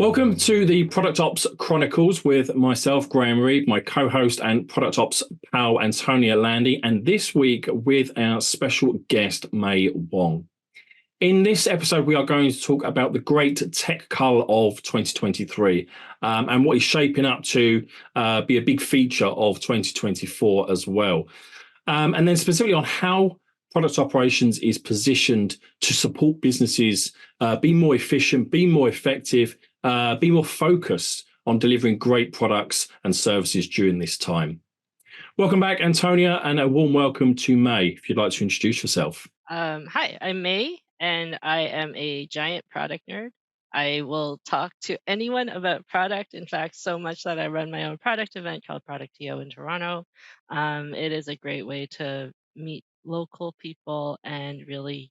Welcome to the Product Ops Chronicles with myself, Graham Reed, my co-host and Product Ops pal, Antonia Landi, and this week with our special guest, May Wong. In this episode, we are going to talk about the great tech cull of 2023 and what is shaping up to be a big feature of 2024 as well. And then specifically on how product operations is positioned to support businesses be more efficient, be more effective, be more focused on delivering great products and services during this time. Welcome back, Antonia, and a warm welcome to May, if you'd like to introduce yourself. Hi, I'm May, and I am a giant product nerd. I will talk to anyone about product. In fact, so much that I run my own product event called Productio in Toronto. It is a great way to meet local people and really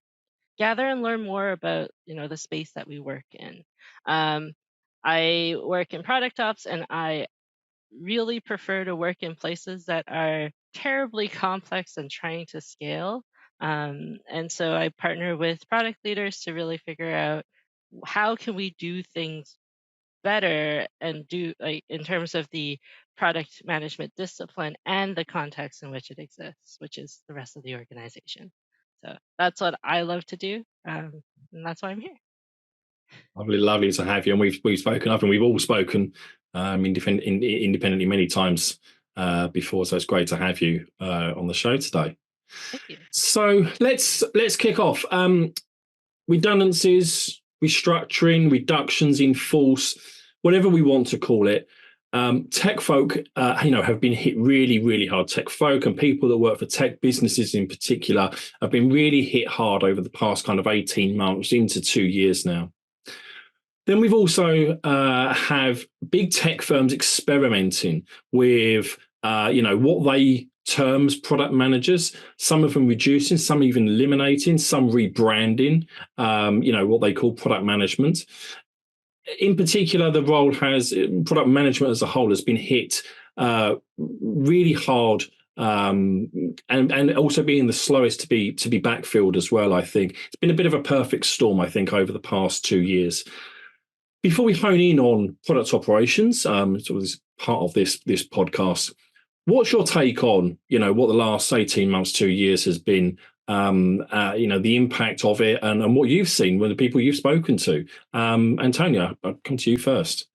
gather and learn more about the space that we work in. I work in product ops, and I really prefer to work in places that are terribly complex and trying to scale. And so I partner with product leaders to really figure out how can we do things better and do like in terms of the product management discipline and the context in which it exists, which is the rest of the organization. So that's what I love to do, and that's why I'm here. Lovely to have you, and we've spoken up, and we've all spoken independently many times before. So it's great to have you on the show today. Thank you. So let's kick off. Redundancies, restructuring, reductions in force, whatever we want to call it. Tech folk, have been hit really, really hard. Tech folk and people that work for tech businesses in particular have been really hit hard over the past kind of 18 months into 2 years now. Then we've also have big tech firms experimenting with, what they terms product managers, some of them reducing, some even eliminating, some rebranding, what they call product management. In particular, the role product management as a whole has been hit really hard, and also being the slowest to be backfilled as well. I think it's been a bit of a perfect storm, I think, over the past 2 years. Before we hone in on product operations, sort of as part of this podcast, what's your take on, what the last 18 months, 2 years has been, the impact of it and what you've seen with the people you've spoken to? Antonia, I'll come to you first.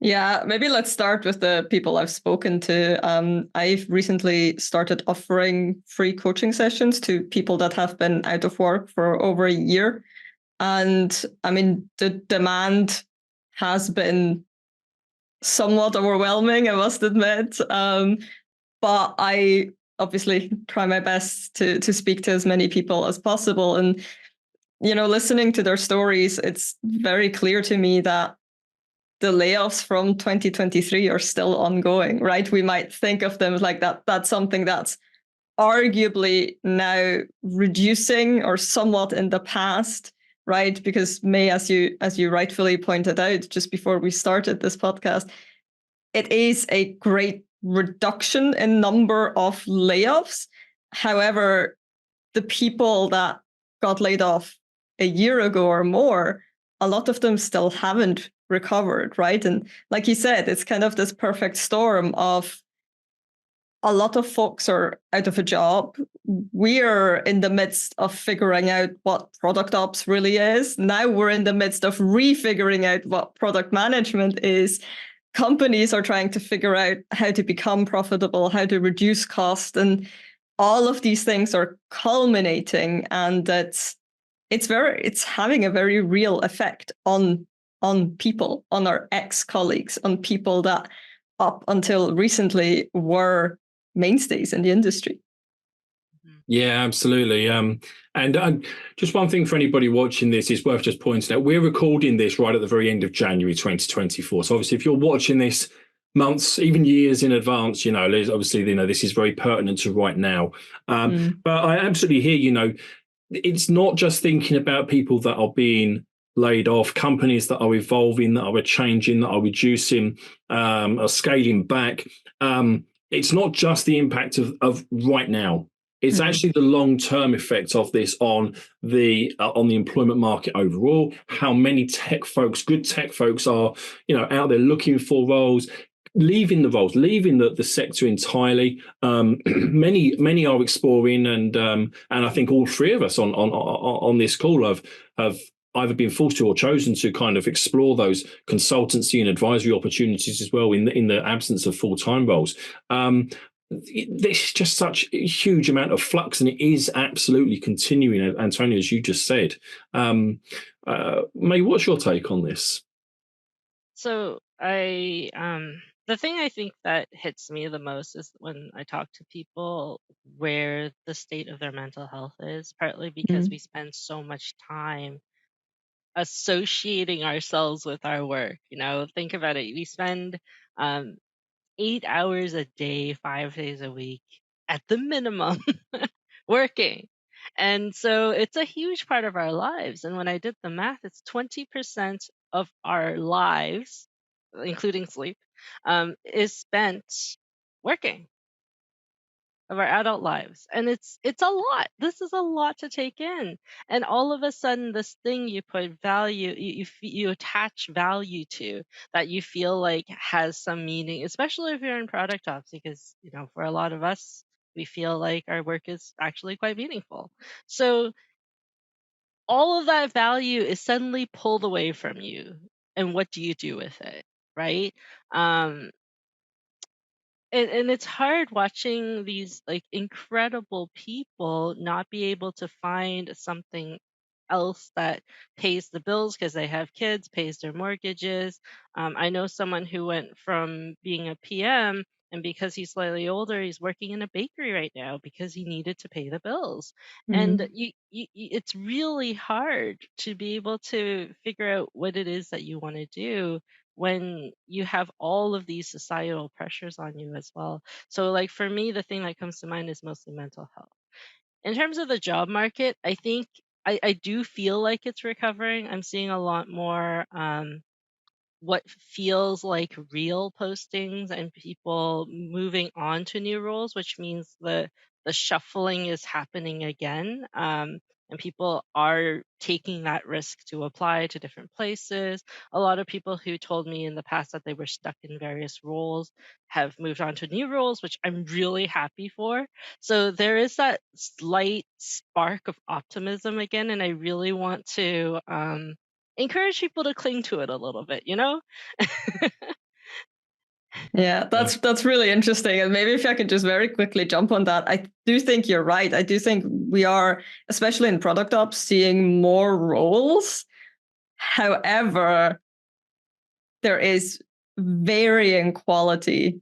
Yeah, maybe let's start with the people I've spoken to. I've recently started offering free coaching sessions to people that have been out of work for over a year. And I mean, the demand has been somewhat overwhelming, I must admit. But I obviously try my best to speak to as many people as possible. And, listening to their stories, it's very clear to me that the layoffs from 2023 are still ongoing, right? We might think of them like that's something that's arguably now reducing or somewhat in the past. Right, because May, as you rightfully pointed out just before we started this podcast, it is a great reduction in number of layoffs. However, the people that got laid off a year ago or more, a lot of them still haven't recovered, right? And like you said, it's kind of this perfect storm of a lot of folks are out of a job. We're in the midst of figuring out what product ops really is. Now we're in the midst of refiguring out what product management is. Companies are trying to figure out how to become profitable, how to reduce cost, and all of these things are culminating, and it's having a very real effect on people, on our ex-colleagues, on people that up until recently were mainstays in the industry. Yeah, absolutely. And just one thing for anybody watching this is worth just pointing out. We're recording this right at the very end of January 2024. So obviously, if you're watching this months, even years in advance, obviously, this is very pertinent to right now. But I absolutely hear, it's not just thinking about people that are being laid off, companies that are evolving, that are changing, that are reducing, are scaling back. It's not just the impact of right now. It's actually the long-term effect of this on the employment market overall. How many good tech folks are, out there looking for roles, leaving the sector entirely. Many are exploring, and I think all three of us on this call have either been forced to or chosen to kind of explore those consultancy and advisory opportunities as well in the absence of full-time roles. There's just such a huge amount of flux, and it is absolutely continuing, Antonia, as you just said. May, what's your take on this? So the thing I think that hits me the most is when I talk to people where the state of their mental health is, partly because we spend so much time associating ourselves with our work. Think about it. We spend 8 hours a day, 5 days a week at the minimum working. And so it's a huge part of our lives. And when I did the math, it's 20% of our lives, including sleep, is spent working, of our adult lives. And it's a lot. This is a lot to take in. And all of a sudden, this thing you put value, you attach value to, that you feel like has some meaning, especially if you're in product ops, because for a lot of us, we feel like our work is actually quite meaningful. So all of that value is suddenly pulled away from you. And what do you do with it? Right? And it's hard watching these like incredible people not be able to find something else that pays the bills because they have kids, pays their mortgages. I know someone who went from being a PM, and because he's slightly older, he's working in a bakery right now because he needed to pay the bills. And it's really hard to be able to figure out what it is that you want to do when you have all of these societal pressures on you as well. So like for me, the thing that comes to mind is mostly mental health. In terms of the job market, I think I do feel like it's recovering. I'm seeing a lot more what feels like real postings and people moving on to new roles, which means the shuffling is happening again. And people are taking that risk to apply to different places. A lot of people who told me in the past that they were stuck in various roles have moved on to new roles, which I'm really happy for. So there is that slight spark of optimism again, and I really want to encourage people to cling to it a little bit, Yeah, that's really interesting. And maybe if I could just very quickly jump on that, I do think you're right. I do think we are, especially in product ops, seeing more roles. However, there is varying quality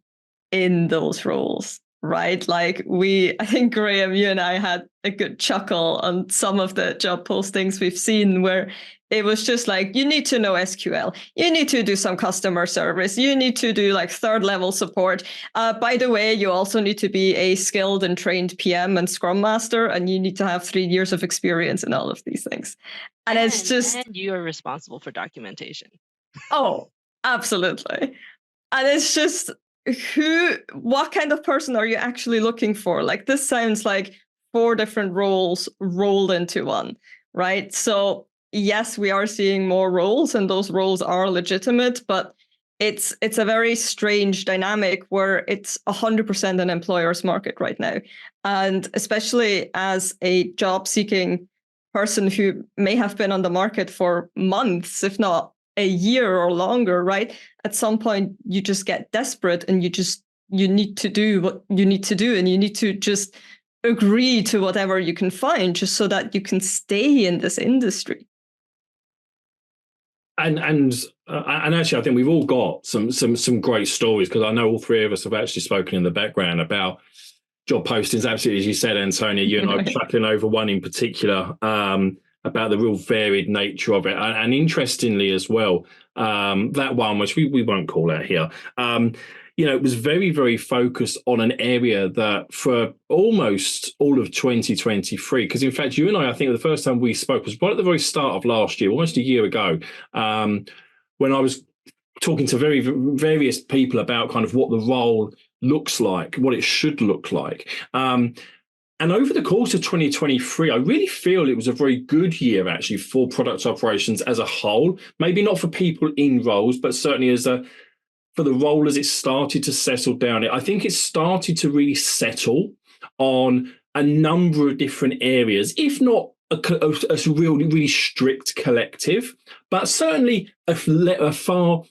in those roles, right? Like I think Graham, you and I had a good chuckle on some of the job postings we've seen where it was just like, you need to know SQL, you need to do some customer service, you need to do like third level support. By the way, you also need to be a skilled and trained PM and Scrum Master, and you need to have 3 years of experience in all of these things. And it's just... And you are responsible for documentation. Oh, absolutely. And it's just, what kind of person are you actually looking for? Like, this sounds like 4 different roles rolled into one, right? So yes, we are seeing more roles, and those roles are legitimate, but it's a very strange dynamic where it's 100% an employer's market right now. And especially as a job-seeking person who may have been on the market for months, if not a year or longer, right? At some point, you just get desperate, and you need to do what you need to do, and you need to just agree to whatever you can find just so that you can stay in this industry. And actually, I think we've all got some great stories, because I know all 3 of us have actually spoken in the background about job postings. Absolutely, as you said, Antonia, you and I were chuckling over one in particular about the real varied nature of it, and interestingly as well, that one, which we won't call out here, it was very, very focused on an area that for almost all of 2023, because in fact, you and I think the first time we spoke was right at the very start of last year, almost a year ago, when I was talking to various people about kind of what the role looks like, what it should look like. And And over the course of 2023, I really feel it was a very good year actually for product operations as a whole. Maybe not for people in roles, but certainly for the role as it started to settle down. I think it started to really settle on a number of different areas, if not a really strict collective, but certainly a far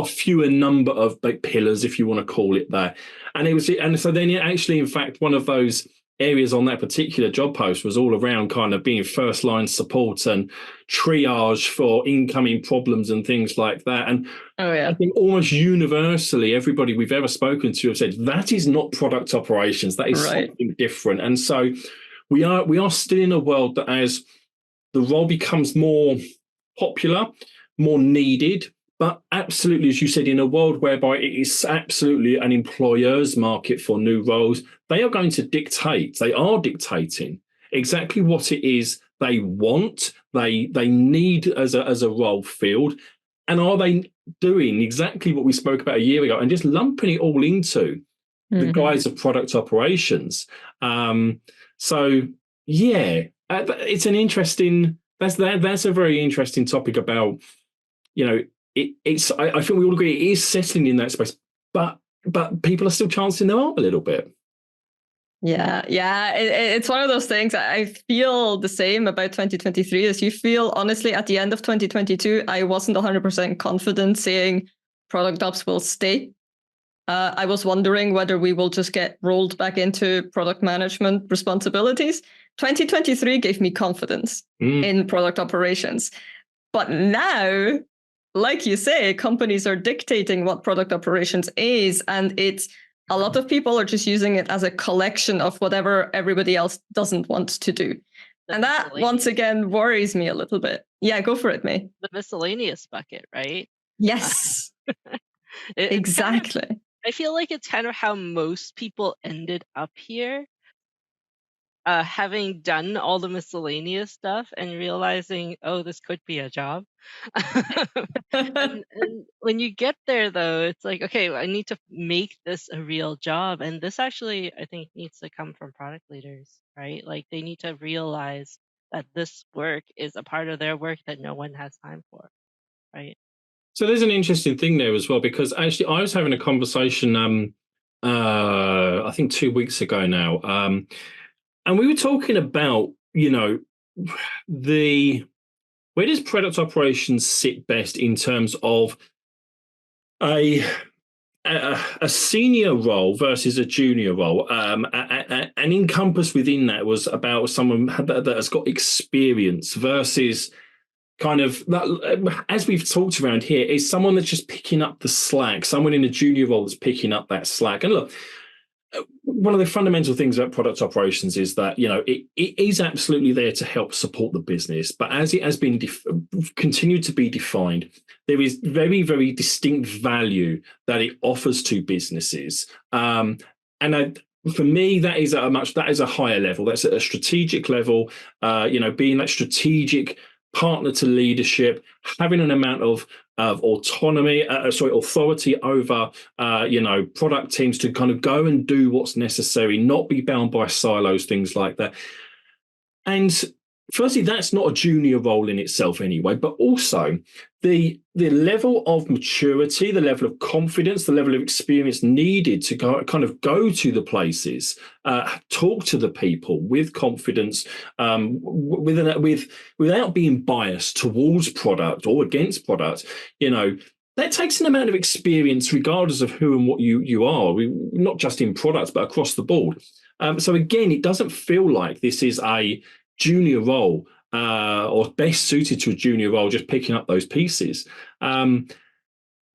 fewer number of pillars, if you want to call it that. And so then actually, in fact, one of those areas on that particular job post was all around kind of being first line support and triage for incoming problems and things like that. And I think almost universally, everybody we've ever spoken to have said that is not product operations. That is something different. And so we are still in a world that, as the role becomes more popular, more needed, but absolutely, as you said, in a world whereby it is absolutely an employer's market for new roles, they are going to they are dictating exactly what it is they want, they need as a role field. And are they doing exactly what we spoke about a year ago and just lumping it all into the guise of product operations? So, yeah, it's an interesting, that's a very interesting topic about, I think we all agree it is settling in that space, but people are still chancing their arm a little bit. Yeah. It's one of those things. I feel the same about 2023 as you feel. Honestly, at the end of 2022, I wasn't 100% confident saying product ops will stay. I was wondering whether we will just get rolled back into product management responsibilities. 2023 gave me confidence in product operations. But now, like you say, companies are dictating what product operations is, and a lot of people are just using it as a collection of whatever everybody else doesn't want to do. And that, once again, worries me a little bit. Yeah, go for it, May. The miscellaneous bucket, right? Yes, exactly. I feel like it's kind of how most people ended up here. Having done all the miscellaneous stuff and realizing, oh, this could be a job. and when you get there, though, it's like, okay, I need to make this a real job. And this actually, I think, needs to come from product leaders, right? Like, they need to realize that this work is a part of their work that no one has time for, right? So there's an interesting thing there as well, because actually I was having a conversation, I think 2 weeks ago now, and we were talking about, where does product operations sit best in terms of a senior role versus a junior role, and encompassed within that was about someone that has got experience versus kind of, as we've talked around here, is someone that's just picking up the slack, someone in a junior role that's picking up that slack. And look, one of the fundamental things about product operations is that, it is absolutely there to help support the business. But as it has been continued to be defined, there is very, very distinct value that it offers to businesses. For me, that is a higher level. That's at a strategic level, being that strategic partner to leadership, having an amount of authority over, product teams to kind of go and do what's necessary, not be bound by silos, things like that. And firstly, that's not a junior role in itself anyway, but also the level of maturity, the level of confidence, the level of experience needed to go to the places, talk to the people with confidence, without being biased towards product or against product, that takes an amount of experience regardless of who and what you are, not just in products, but across the board. So again, it doesn't feel like this is a junior role, or best suited to a junior role, just picking up those pieces,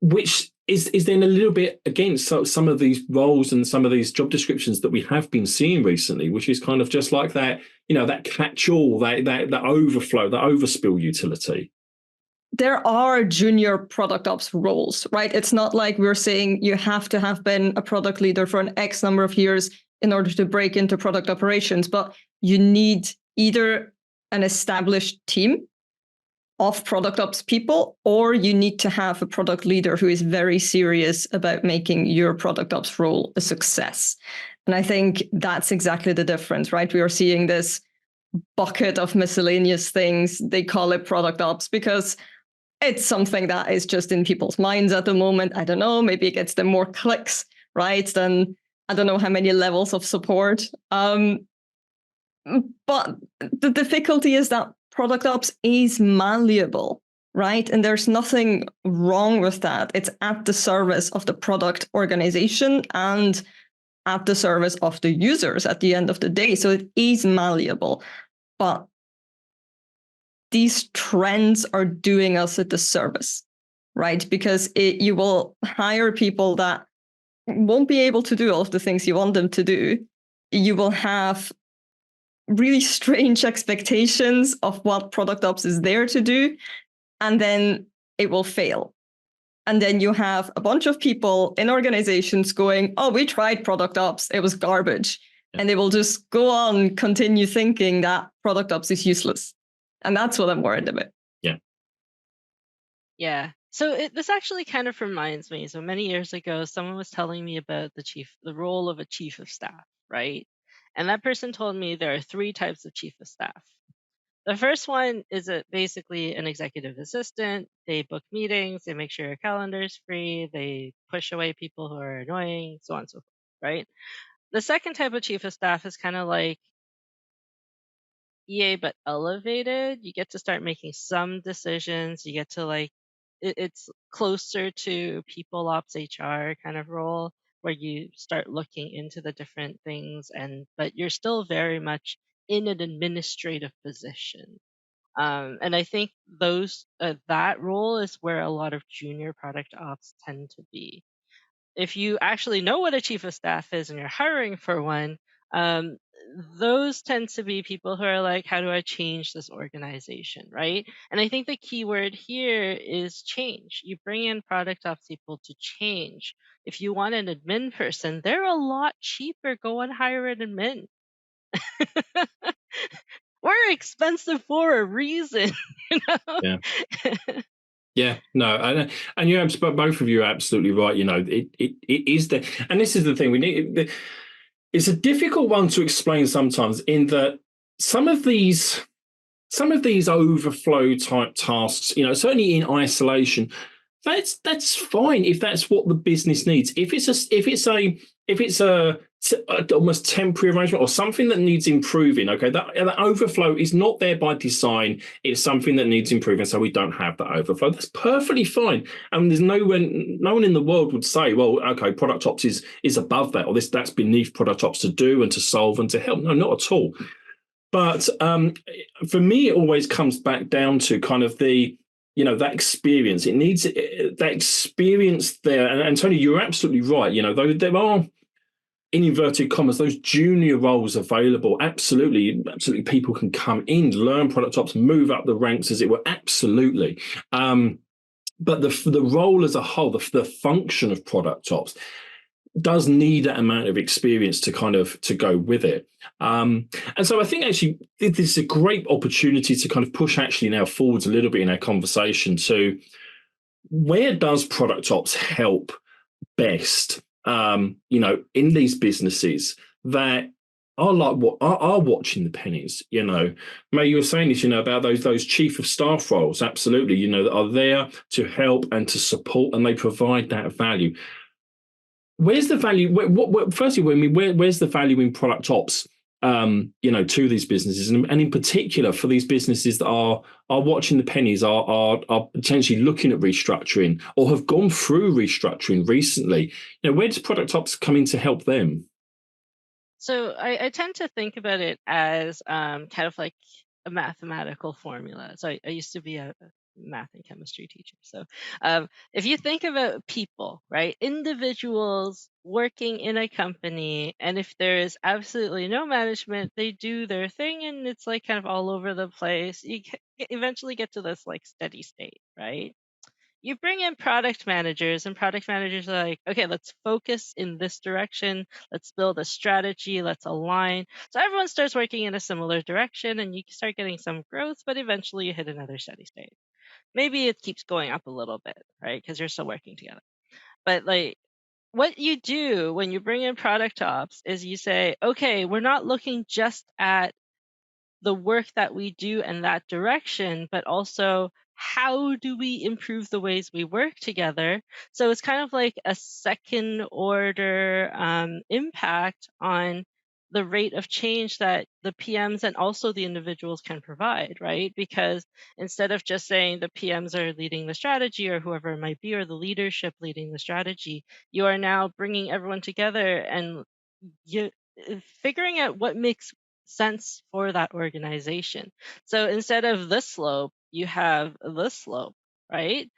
which is then a little bit against some of these roles and some of these job descriptions that we have been seeing recently, which is kind of just like that, that catch-all, that overflow, that overspill utility. There are junior product ops roles, right? It's not like we're saying you have to have been a product leader for an X number of years in order to break into product operations, but you need either an established team of product ops people, or you need to have a product leader who is very serious about making your product ops role a success. And I think that's exactly the difference, right? We are seeing this bucket of miscellaneous things. They call it product ops because it's something that is just in people's minds at the moment. I don't know, maybe it gets them more clicks, right? Than I don't know how many levels of support. But the difficulty is that product ops is malleable, right? And there's nothing wrong with that. It's at the service of the product organization and at the service of the users at the end of the day. So it is malleable. But these trends are doing us a disservice, right? Because you will hire people that won't be able to do all of the things you want them to do. You will have really strange expectations of what product ops is there to do, and then it will fail. And then you have a bunch of people in organizations going, oh, we tried product ops, it was garbage. Yeah. And they will just go on, continue thinking that product ops is useless. And that's what I'm worried about. Yeah. Yeah. So this actually kind of reminds me. So many years ago, someone was telling me about the role of a chief of staff, right? And that person told me there are 3 types of chief of staff. The first one is basically an executive assistant. They book meetings, they make sure your calendar is free, they push away people who are annoying, so on and so forth, right? The second type of chief of staff is kind of like EA but elevated. You get to start making some decisions. You get to it's closer to people ops HR kind of role where you start looking into the different things but you're still very much in an administrative position. And I think that role is where a lot of junior product ops tend to be. If you actually know what a chief of staff is and you're hiring for one, um, those tend to be people who are like, how do I change this organization, right? And I think the key word here is change. You bring in product ops people to change. If you want an admin person, they're a lot cheaper. Go and hire an admin. We're expensive for a reason, you know? Yeah. Yeah, no, and you both of you are absolutely right. You know, it is the, and this is the thing we need. It's a difficult one to explain sometimes, in that some of these overflow type tasks, you know, certainly in isolation, that's fine if that's what the business needs. If it's a almost temporary arrangement or something that needs improving, okay, that overflow is not there by design. It's something that needs improving, so we don't have that overflow. That's perfectly fine. And there's no one in the world would say, well, okay, product ops is above that, or that's beneath product ops to do and to solve and to help. No, not at all. But for me, it always comes back down to kind of that experience. It needs that experience there. And Antonia, you're absolutely right. You know, though there are, in inverted commas, those junior roles available. Absolutely, people can come in, learn product ops, move up the ranks, as it were. Absolutely. But the role as a whole, the function of product ops, does need that amount of experience to go with it. And so I think actually this is a great opportunity to kind of push actually now forwards a little bit in our conversation to where does product ops help best, in these businesses that are like what are watching the pennies. You know, May, you were saying this, about those chief of staff roles, absolutely, that are there to help and to support, and they provide that value. Where's the value? Firstly, where's the value in product ops? To these businesses, and in particular for these businesses that are watching the pennies, are potentially looking at restructuring or have gone through restructuring recently. Where does product ops come in to help them? So I tend to think about it as kind of like a mathematical formula. So I used to be a math and chemistry teacher. So if you think about people, right, individuals working in a company, and if there is absolutely no management, they do their thing and it's like kind of all over the place. You eventually get to this like steady state, right? You bring in product managers, and product managers are like, okay, let's focus in this direction. Let's build a strategy. Let's align. So everyone starts working in a similar direction and you start getting some growth, but eventually you hit another steady state. Maybe it keeps going up a little bit, right? Because you're still working together. But like what you do when you bring in product ops is you say, okay, we're not looking just at the work that we do in that direction, but also how do we improve the ways we work together? So it's kind of like a second order impact on the rate of change that the PMs and also the individuals can provide, right? Because instead of just saying the PMs are leading the strategy or whoever it might be, or the leadership leading the strategy, you are now bringing everyone together and you figuring out what makes sense for that organization. So instead of this slope, you have this slope, right?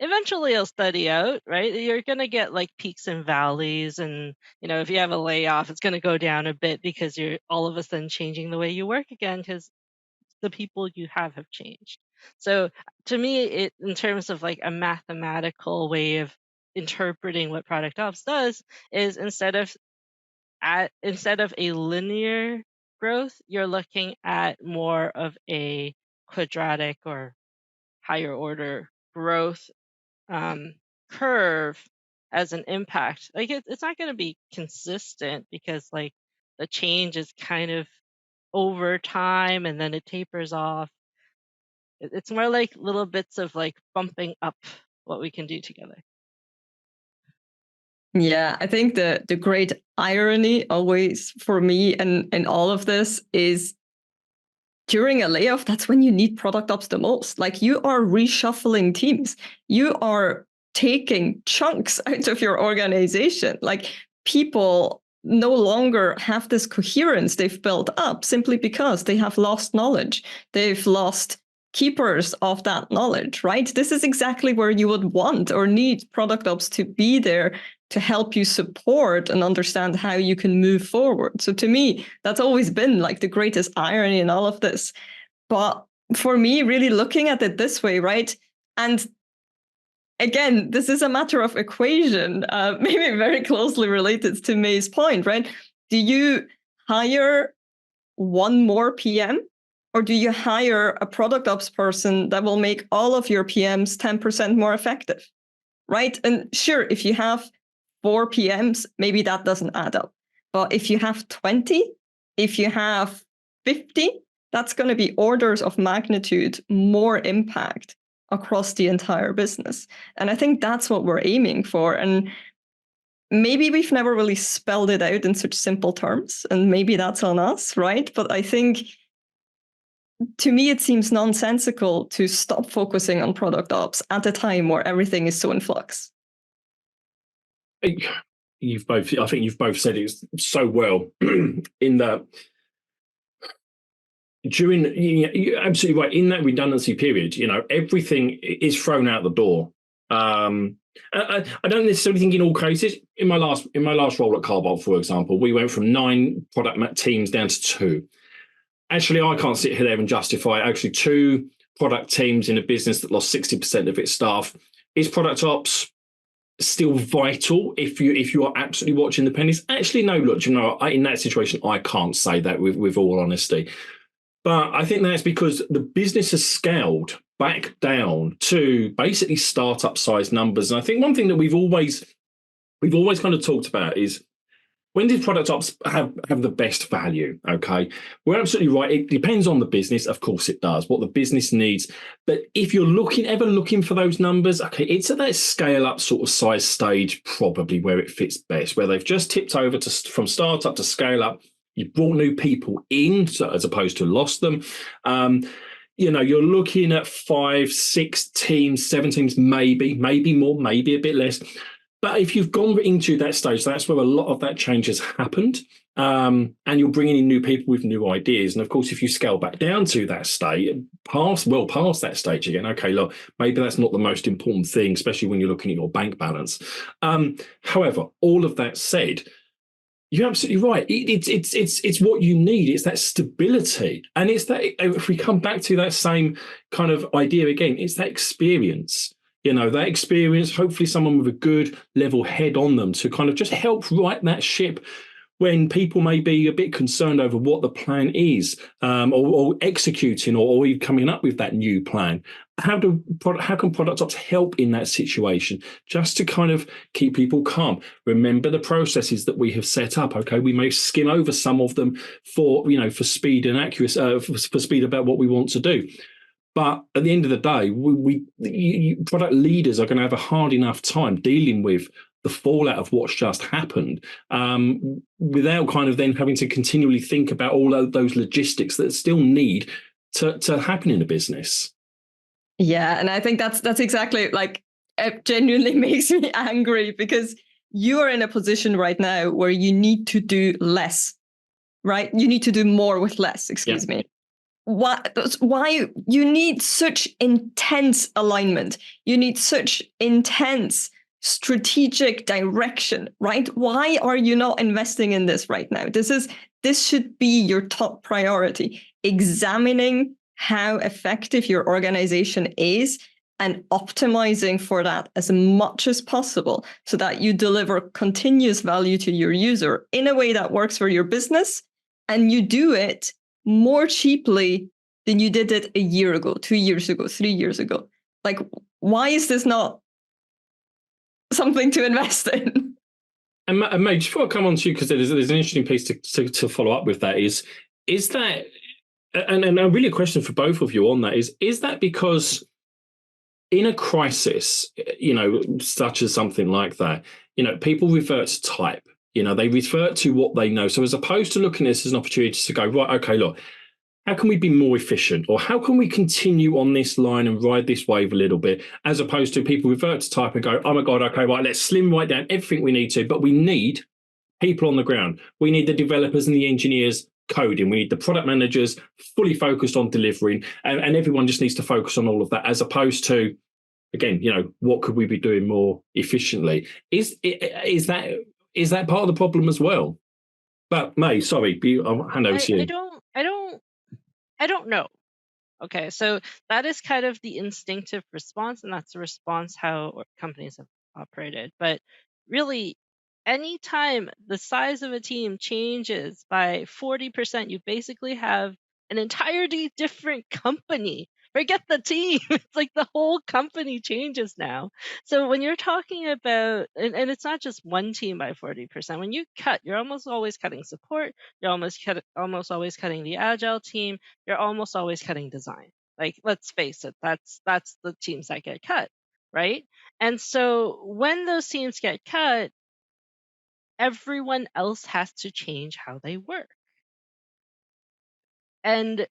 Eventually it'll steady out, right? You're going to get like peaks and valleys. And, if you have a layoff, it's going to go down a bit because you're all of a sudden changing the way you work again because the people you have changed. So to me, in terms of like a mathematical way of interpreting what product ops does is instead of a linear growth, you're looking at more of a quadratic or higher order growth curve as an impact. Like it's not going to be consistent because like the change is kind of over time and then it tapers off. It's more like little bits of like bumping up what we can do together. Yeah, I think the great irony always for me and all of this is during a layoff, that's when you need product ops the most. Like you are reshuffling teams. You are taking chunks out of your organization. Like people no longer have this coherence they've built up simply because they have lost knowledge. They've lost keepers of that knowledge, right? This is exactly where you would want or need product ops to be there to help you support and understand how you can move forward. So to me, that's always been like the greatest irony in all of this. But for me, really looking at it this way, right? And again, this is a matter of equation, maybe very closely related to May's point, right? Do you hire one more PM or do you hire a product ops person that will make all of your PMs 10% more effective, right? And sure, if you have 4 PMs, maybe that doesn't add up. But if you have 20, if you have 50, that's going to be orders of magnitude more impact across the entire business. And I think that's what we're aiming for. And maybe we've never really spelled it out in such simple terms, and maybe that's on us, right? But I think to me, it seems nonsensical to stop focusing on product ops at a time where everything is so in flux. I think you've both said it so well in that you're absolutely right, in that redundancy period, everything is thrown out the door. I don't necessarily think in all cases. In my last role at Carbot, for example, we went from 9 product teams down to 2. Actually, I can't sit here and justify actually 2 product teams in a business that lost 60% of its staff. Is product ops still vital if you are absolutely watching the pennies? Actually, no. Look, in that situation, I can't say that with all honesty. But I think that's because the business has scaled back down to basically startup size numbers. And I think one thing that we've always kind of talked about is, when did product ops have the best value? Okay, we're absolutely right. It depends on the business. Of course it does, what the business needs. But if you're ever looking for those numbers, okay, it's at that scale up sort of size stage probably where it fits best, where they've just tipped over from startup to scale up. You brought new people in as opposed to lost them. You're looking at 5, 6 teams, 7 teams, maybe more, maybe a bit less. But if you've gone into that stage, that's where a lot of that change has happened. And you're bringing in new people with new ideas. And of course, if you scale back down to that state, past that stage again, okay, look, maybe that's not the most important thing, especially when you're looking at your bank balance. However, all of that said, you're absolutely right. It's what you need. It's that stability. And it's that, if we come back to that same kind of idea again, it's that experience. That experience, hopefully someone with a good level head on them to kind of just help right that ship when people may be a bit concerned over what the plan is, or executing, or even coming up with that new plan. How can product ops help in that situation, just to kind of keep people calm? Remember the processes that we have set up. Okay, we may skim over some of them for speed and accuracy, for speed about what we want to do. But at the end of the day, product leaders are going to have a hard enough time dealing with the fallout of what's just happened, without kind of then having to continually think about all of those logistics that still need to happen in a business. Yeah, and I think that's exactly, like, it genuinely makes me angry, because you are in a position right now where you need to do less, right? You need to do more with less, excuse me. Why you need such intense alignment? You need such intense strategic direction, right? Why are you not investing in this right now? This should be your top priority. Examining how effective your organization is and optimizing for that as much as possible, so that you deliver continuous value to your user in a way that works for your business, and you do it more cheaply than you did it a year ago, 2 years ago, 3 years ago. Like, why is this not something to invest in? And May, just before I come on to you, because there's an interesting piece to follow up with that, is that, and really a question for both of you on that, is that because in a crisis, such as something like that, people revert to type. They revert to what they know. So as opposed to looking at this as an opportunity to go, right, okay, look, how can we be more efficient, or how can we continue on this line and ride this wave a little bit, as opposed to people revert to type and go, oh my God, okay, right, let's slim right down everything we need to, but we need people on the ground. We need the developers and the engineers coding. We need the product managers fully focused on delivering, and everyone just needs to focus on all of that, as opposed to, again, what could we be doing more efficiently? Is that part of the problem as well? But May, sorry, I'll hand over to you. I don't know. Okay, so that is kind of the instinctive response, and that's the response how companies have operated. But really, anytime the size of a team changes by 40%, you basically have an entirely different company. Forget the team. It's like the whole company changes now. So when you're talking about, and it's not just one team by 40%, when you cut, you're almost always cutting support, you're almost always cutting the agile team, you're almost always cutting design. Like, let's face it, that's the teams that get cut, right? And so when those teams get cut, everyone else has to change how they work. And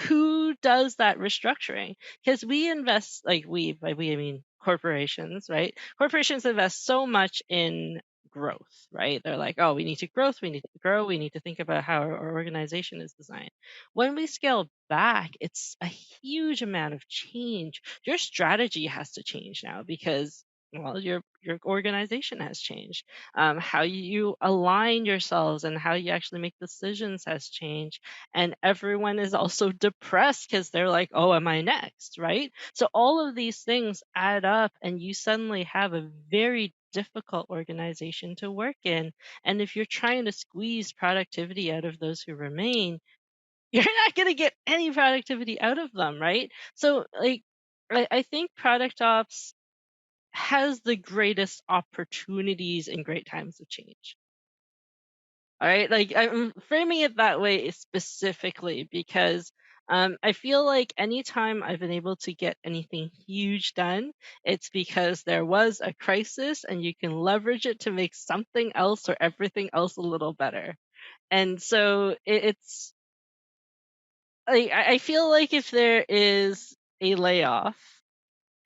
who does that restructuring? Because we invest, like, by we I mean corporations, right? Corporations invest so much in growth, right? They're like, oh, we need to grow, we need to think about how our organization is designed. When we scale back, it's a huge amount of change. Your strategy has to change now, because, well, your organization has changed. How you align yourselves and how you actually make decisions has changed, and everyone is also depressed because they're like, oh, am I next, right? So all of these things add up, and you suddenly have a very difficult organization to work in. And if you're trying to squeeze productivity out of those who remain, you're not going to get any productivity out of them, right? So, like, I think product ops has the greatest opportunities in great times of change. All right, like, I'm framing it that way specifically because I feel like anytime I've been able to get anything huge done, it's because there was a crisis and you can leverage it to make something else or everything else a little better. And so it's like, I feel like if there is a layoff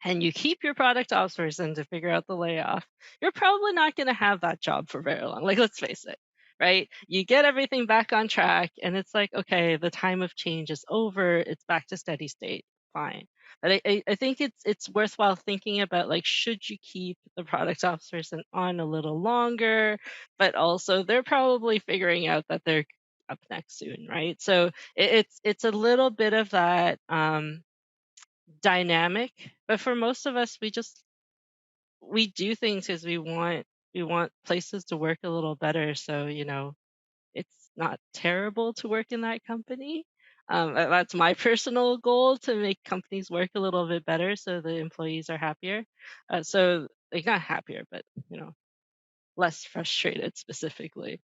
and you keep your product ops person to figure out the layoff, you're probably not going to have that job for very long. Like, let's face it, right? You get everything back on track, and it's like, okay, the time of change is over. It's back to steady state. Fine. But I think it's worthwhile thinking about, like, should you keep the product ops person on a little longer? But also, they're probably figuring out that they're up next soon, right? So it's a little bit of that dynamic, but for most of us, we do things because we want places to work a little better. So, it's not terrible to work in that company. That's my personal goal, to make companies work a little bit better so the employees are happier. So like, not happier, but less frustrated specifically.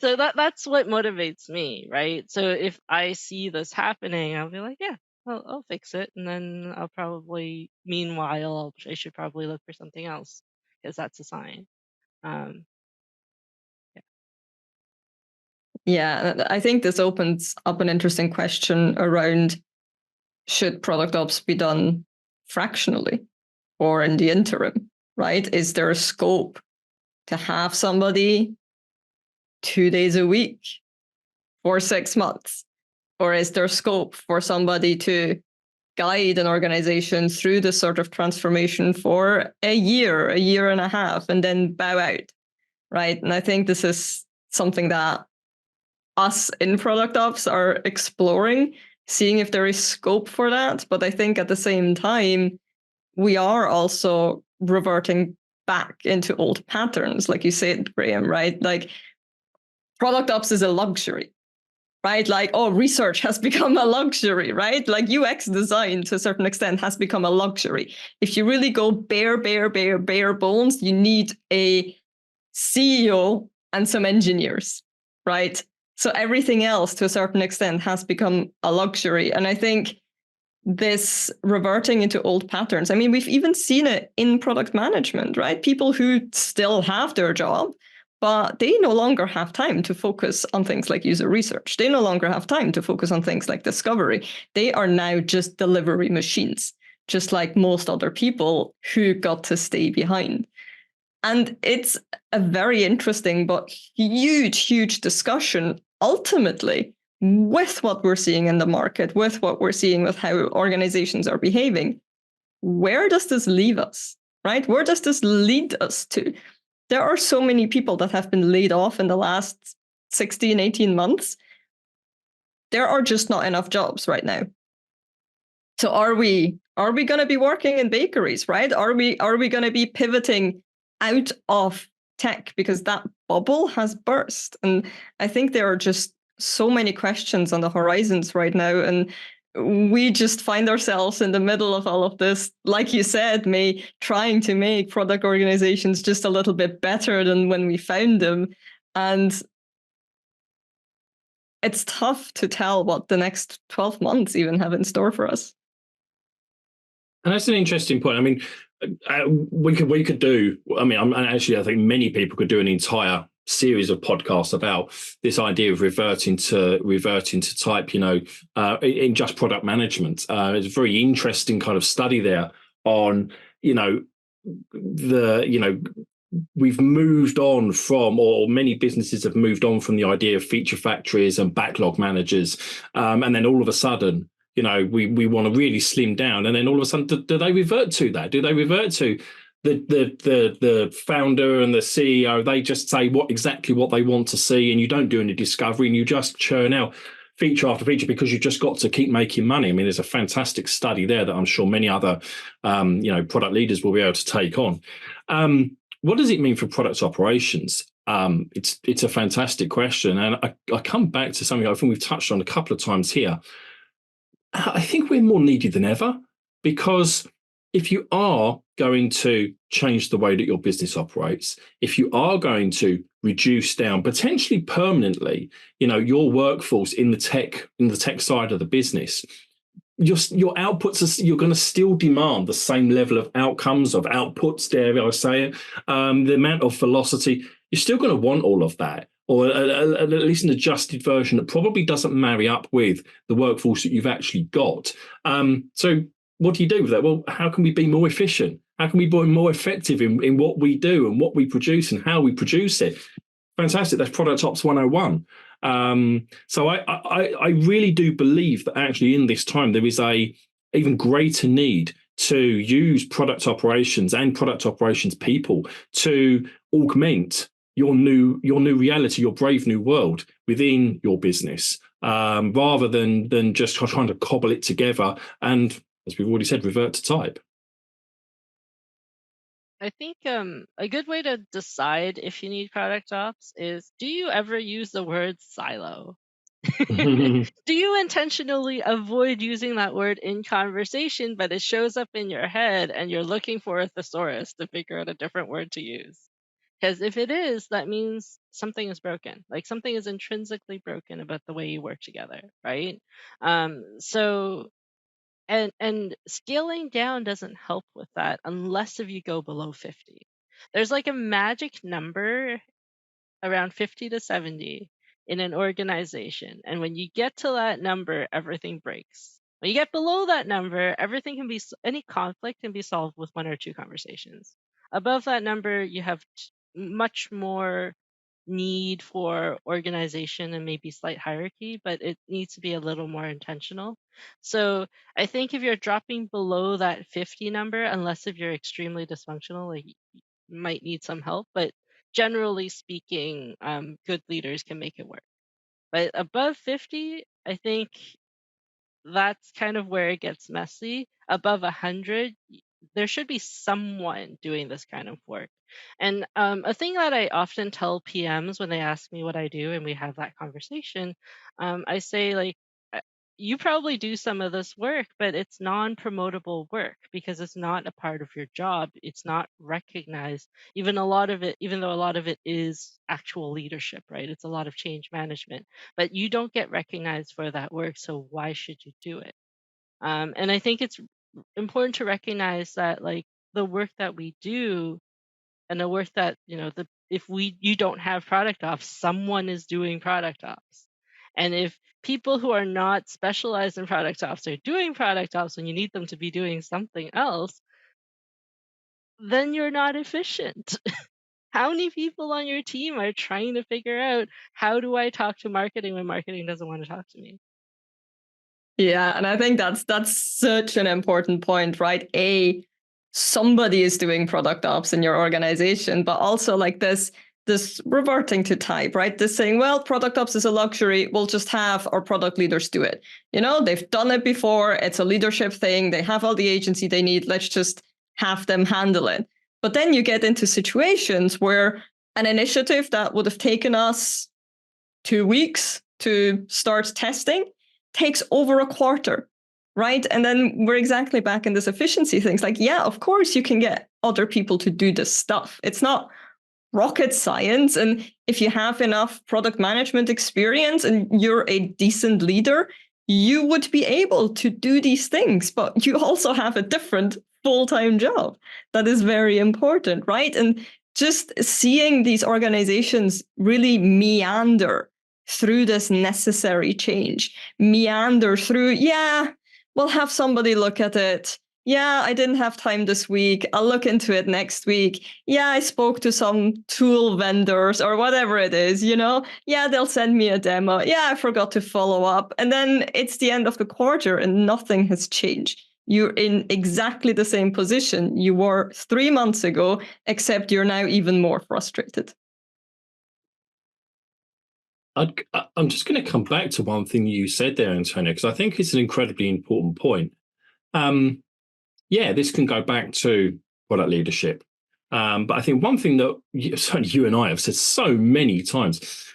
So that's what motivates me, right? So if I see this happening, I'll be like, yeah, I'll fix it, and then I'll probably, meanwhile, I should probably look for something else, because that's a sign. Um, Yeah, I think this opens up an interesting question around, should product ops be done fractionally or in the interim, right? Is there a scope to have somebody 2 days a week for 6 months? Or is there scope for somebody to guide an organization through this sort of transformation for a year and a half, and then bow out, right? And I think this is something that us in product ops are exploring, seeing if there is scope for that. But I think at the same time, we are also reverting back into old patterns, like you said, Graham, right? Like, product ops is a luxury, right? Like, oh, research has become a luxury, right? Like, UX design to a certain extent has become a luxury. If you really go bare bones, you need a CEO and some engineers, right? So everything else to a certain extent has become a luxury. And I think this reverting into old patterns, I mean, we've even seen it in product management, right? People who still have their job, but they no longer have time to focus on things like user research. They no longer have time to focus on things like discovery. They are now just delivery machines, just like most other people who got to stay behind. And it's a very interesting but huge discussion, ultimately, with what we're seeing in the market, with what we're seeing with how organizations are behaving. Where does this leave us, right? Where does this lead us to? There are so many people that have been laid off in the last 16, 18 months. There are just not enough jobs right now. So are we going to be working in bakeries, right? Are we going to be pivoting out of tech because that bubble has burst? And I think there are just so many questions on the horizons right now, and we just find ourselves in the middle of all of this, like you said, May, trying to make product organizations just a little bit better than when we found them. And it's tough to tell what the next 12 months even have in store for us. And that's an interesting point. I mean, we could do. I mean, I think many people could do an entire series of podcasts about this idea of reverting to type. In just product management, it's a very interesting kind of study there on we've moved on from, or many businesses have moved on from, the idea of feature factories and backlog managers, and then all of a sudden, we want to really slim down, and then all of a sudden, do they revert to that? Do they revert to the founder and the CEO? They just say exactly what they want to see, and you don't do any discovery, and you just churn out feature after feature because you've just got to keep making money. I mean, there's a fantastic study there that I'm sure many other product leaders will be able to take on. What does it mean for product operations? It's a fantastic question, and I come back to something I think we've touched on a couple of times here. I think we're more needed than ever, because if you are going to change the way that your business operates, if you are going to reduce down potentially permanently, your workforce in the tech side of the business, your outputs you're going to still demand the same level of outcomes, of outputs, dare I say it, the amount of velocity. You're still going to want all of that, or at least an adjusted version that probably doesn't marry up with the workforce that you've actually got. So what do you do with that? Well, how can we be more efficient? How can we be more effective in what we do and what we produce and how we produce it? Fantastic. That's Product Ops 101. So I really do believe that actually in this time there is a even greater need to use product operations and product operations people to augment your new reality, your brave new world within your business, rather than just trying to cobble it together and, as we've already said, revert to type. I think a good way to decide if you need product ops is, do you ever use the word silo? Do you intentionally avoid using that word in conversation, but it shows up in your head and you're looking for a thesaurus to figure out a different word to use? Because if it is, that means something is broken. Like something is intrinsically broken about the way you work together, right? So and scaling down doesn't help with that unless if you go below 50. There's like a magic number around 50 to 70 in an organization. And when you get to that number, everything breaks. When you get below that number, everything can be, any conflict can be solved with one or two conversations. Above that number, you have much more need for organization and maybe slight hierarchy, but it needs to be a little more intentional. So I think if you're dropping below that 50 number, unless if you're extremely dysfunctional, like you might need some help, but generally speaking, good leaders can make it work. But above 50, I think that's kind of where it gets messy. Above 100, there should be someone doing this kind of work. And a thing that I often tell PMs when they ask me what I do and we have that conversation, I say, like, you probably do some of this work, but it's non-promotable work because it's not a part of your job. It's not recognized. Even a lot of it, even though a lot of it is actual leadership, right? It's a lot of change management, but you don't get recognized for that work. So why should you do it? And I think it's important to recognize that, like, the work that we do and the work that, the if you don't have product ops, someone is doing product ops. And if people who are not specialized in product ops are doing product ops when you need them to be doing something else, then you're not efficient. How many people on your team are trying to figure out, how do I talk to marketing when marketing doesn't want to talk to me? Yeah, and I think that's such an important point, right? Somebody is doing product ops in your organization, but also like this reverting to type, right? This saying, well, product ops is a luxury. We'll just have our product leaders do it. They've done it before. It's a leadership thing. They have all the agency they need. Let's just have them handle it. But then you get into situations where an initiative that would have taken us 2 weeks to start testing takes over a quarter, right? And then we're exactly back in this efficiency things. Like, yeah, of course you can get other people to do this stuff. It's not rocket science. And if you have enough product management experience and you're a decent leader, you would be able to do these things, but you also have a different full-time job. That is very important, right? And just seeing these organizations really meander through this necessary change, meander through, yeah, we'll have somebody look at it. Yeah, I didn't have time this week. I'll look into it next week. Yeah, I spoke to some tool vendors or whatever it is, Yeah, they'll send me a demo. Yeah, I forgot to follow up. And then it's the end of the quarter and nothing has changed. You're in exactly the same position you were 3 months ago, except you're now even more frustrated. I'm just going to come back to one thing you said there, Antonia, because I think it's an incredibly important point. Yeah, this can go back to product leadership. But I think one thing that certainly you and I have said so many times,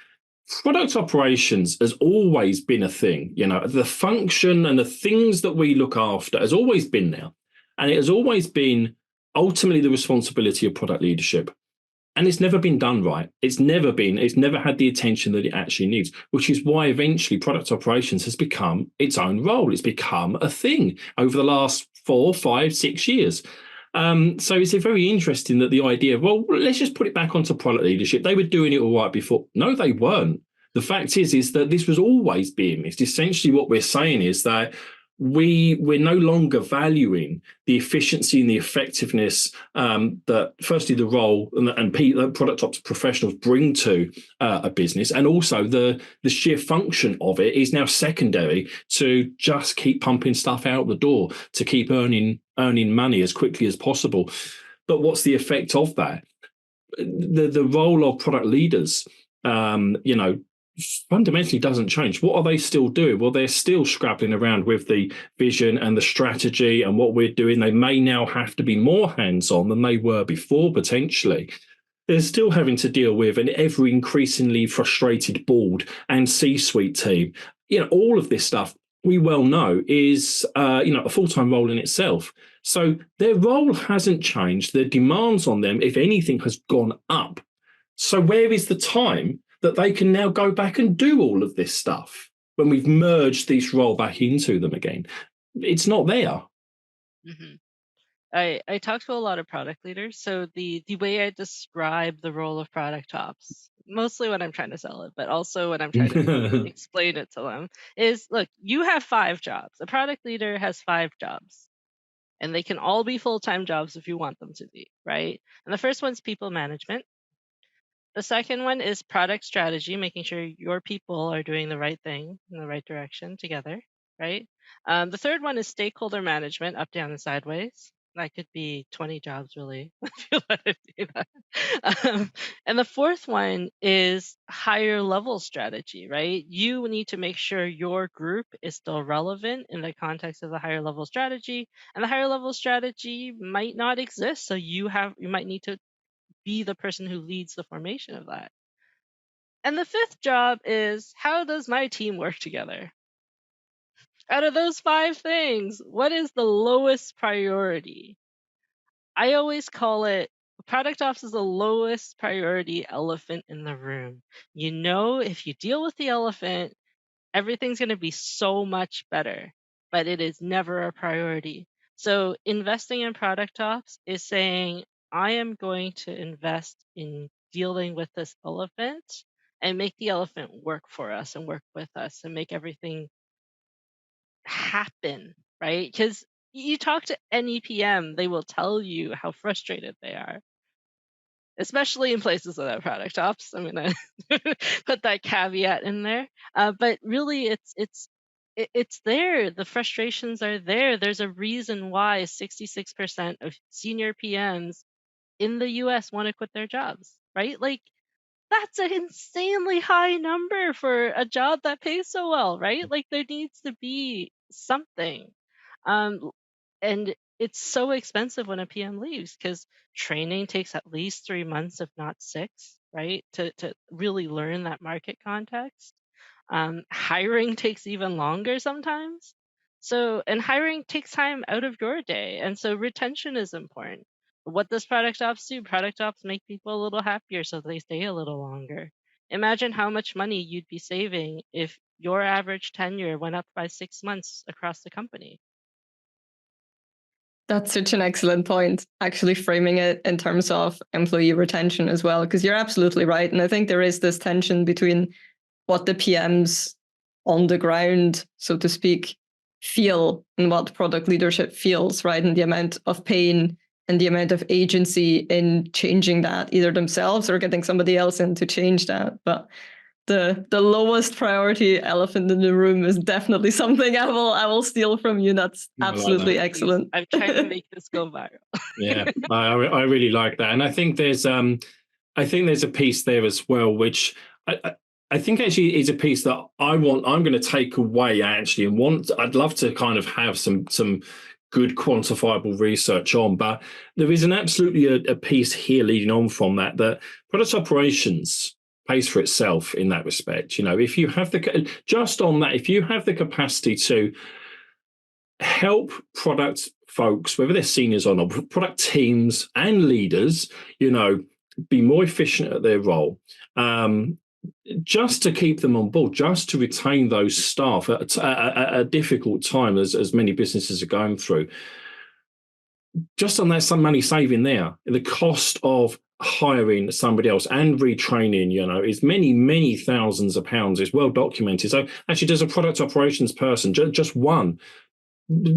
product operations has always been a thing. The function and the things that we look after has always been there. And it has always been ultimately the responsibility of product leadership. And it's never been done right. It's never had the attention that it actually needs, which is why eventually product operations has become its own role. It's become a thing over the last 4, 5, 6 years. So it's very interesting that the idea of, well, let's just put it back onto product leadership. They were doing it all right before. No, they weren't. The fact is that this was always being missed. Essentially what we're saying is that we're no longer valuing the efficiency and the effectiveness that firstly the role and product ops professionals bring to a business, and also the sheer function of it is now secondary to just keep pumping stuff out the door to keep earning money as quickly as possible. But what's the effect of that? The role of product leaders, fundamentally doesn't change. What are they still doing? Well, they're still scrabbling around with the vision and the strategy and what we're doing. They may now have to be more hands-on than they were before, potentially. They're still having to deal with an ever increasingly frustrated board and C-suite team. All of this stuff we well know is a full-time role in itself. So their role hasn't changed. The demands on them, if anything, has gone up. So where is the time that they can now go back and do all of this stuff when we've merged this role back into them again? It's not there. Mm-hmm. I talk to a lot of product leaders. So the way I describe the role of product ops, mostly when I'm trying to sell it, but also when I'm trying to explain it to them, is look, you have 5 jobs. A product leader has 5 jobs, and they can all be full-time jobs if you want them to be, right? And the first one's people management. The second one is product strategy, making sure your people are doing the right thing in the right direction together, right? The third one is stakeholder management, up, down, and sideways. That could be 20 jobs, really, if you let it be that. And the fourth one is higher level strategy, right? You need to make sure your group is still relevant in the context of the higher level strategy, and the higher level strategy might not exist. So you might need to be the person who leads the formation of that. And the fifth job is, how does my team work together? Out of those 5 things, what is the lowest priority? I always call it product ops is the lowest priority elephant in the room. If you deal with the elephant, everything's going to be so much better, but it is never a priority. So investing in product ops is saying, I am going to invest in dealing with this elephant and make the elephant work for us and work with us and make everything happen, right? Because you talk to any PM, they will tell you how frustrated they are, especially in places without product ops. I'm going to put that caveat in there. But really, it's there. The frustrations are there. There's a reason why 66% of senior PMs in the US want to quit their jobs, right? Like, that's an insanely high number for a job that pays so well, right? Like, there needs to be something. Um, and it's so expensive when a PM leaves because training takes at least 3 months, if not 6, right? To really learn that market context. Hiring takes even longer sometimes. And hiring takes time out of your day. And so retention is important. What does product ops do? Product ops make people a little happier so they stay a little longer. Imagine how much money you'd be saving if your average tenure went up by 6 months across the company. That's such an excellent point, actually framing it in terms of employee retention as well, because you're absolutely right. And I think there is this tension between what the PMs on the ground, so to speak, feel and what product leadership feels, right? And the amount of pain and the amount of agency in changing that, either themselves or getting somebody else in to change that. But the lowest priority elephant in the room is definitely something I will steal from you. That's absolutely excellent. I'm trying to make this go viral. Yeah, I really like that, and I think there's a piece there as well, which I think actually is a piece that I'm going to take away actually, and I'd love to kind of have some good quantifiable research on, but there is absolutely a piece here leading on from that product operations pays for itself in that respect. If you have if you have the capacity to help product folks, whether they're seniors or not, product teams and leaders, be more efficient at their role, just to keep them on board, just to retain those staff at a difficult time, as many businesses are going through. Just on that, some money saving there. The cost of hiring somebody else and retraining, is many thousands of pounds. Is well documented. So actually, does a product operations person, just one,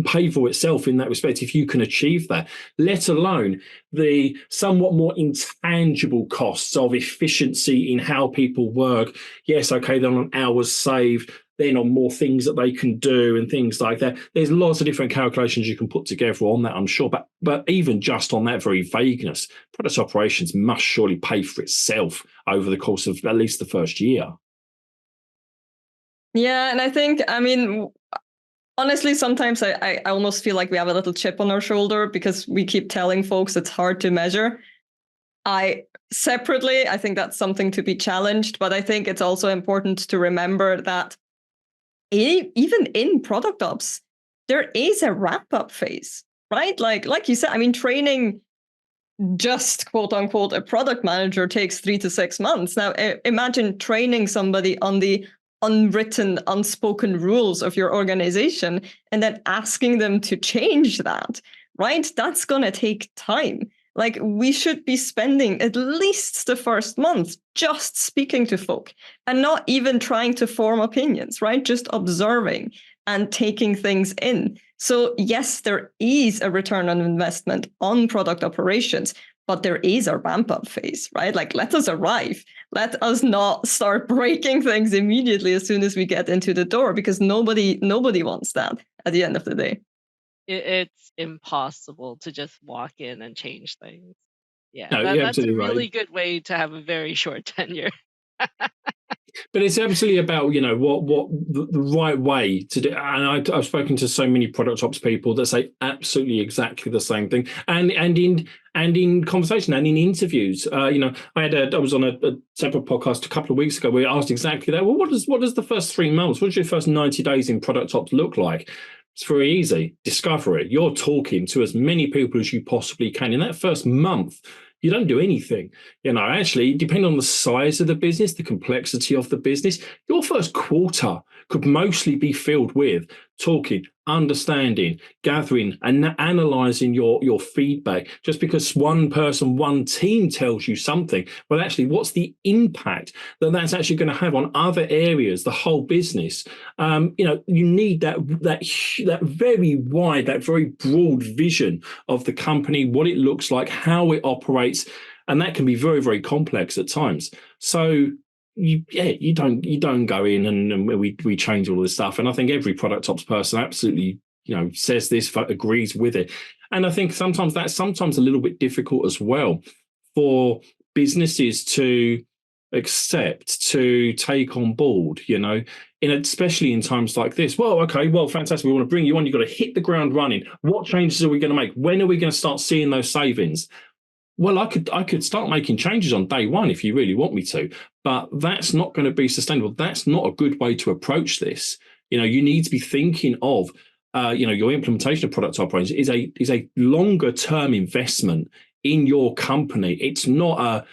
pay for itself in that respect if you can achieve that, let alone the somewhat more intangible costs of efficiency in how people work. Yes, okay, they're on hours saved, then on more things that they can do and things like that. There's lots of different calculations you can put together on that, I'm sure. But even just on that very vagueness, product operations must surely pay for itself over the course of at least the first year. Yeah, and I think, I mean, honestly, sometimes I almost feel like we have a little chip on our shoulder because we keep telling folks it's hard to measure. I think that's something to be challenged, but I think it's also important to remember that even in product ops, there is a wrap-up phase, right? Like you said, I mean, training just quote unquote a product manager takes 3 to 6 months. Now, imagine training somebody on the unwritten, unspoken rules of your organization and then asking them to change that, right? That's going to take time. Like, we should be spending at least the first month just speaking to folk and not even trying to form opinions, right? Just observing and taking things in. So yes, there is a return on investment on product operations, but there is a ramp up phase, right? Like, let us arrive. Let us not start breaking things immediately as soon as we get into the door, because nobody wants that at the end of the day. It's impossible to just walk in and change things. Yeah, No, you're that's a absolutely really right. good way to have a very short tenure. But it's absolutely about, you know, what the right way to do. And I've spoken to so many product ops people that say absolutely exactly the same thing. And in conversation and in interviews, you know, I was on a separate podcast a couple of weeks ago where I asked exactly that. Well, what does the first 3 months, what does your first 90 days in product ops look like? It's very easy. Discover it. You're talking to as many people as you possibly can. In that first month, you don't do anything. You know, actually, depending on the size of the business, the complexity of the business, your first quarter could mostly be filled with talking, understanding, gathering, and analyzing your feedback. Just because one person, one team tells you something, well, actually, what's the impact that that's actually going to have on other areas, the whole business? You know, you need that very wide, that very broad vision of the company, what it looks like, how it operates, and that can be very, very complex at times. So you don't go in and we change all this stuff. And I think every product ops person absolutely, you know, says this, agrees with it. And I think sometimes that's a little bit difficult as well for businesses to accept, to take on board, you know, especially in times like this. Well, okay, well, fantastic. We want to bring you on. You've got to hit the ground running. What changes are we going to make? When are we going to start seeing those savings? Well, I could start making changes on day one if you really want me to, but that's not going to be sustainable. That's not a good way to approach this. You know, you need to be thinking of, you know, your implementation of product operations is a longer term investment in your company. It's not a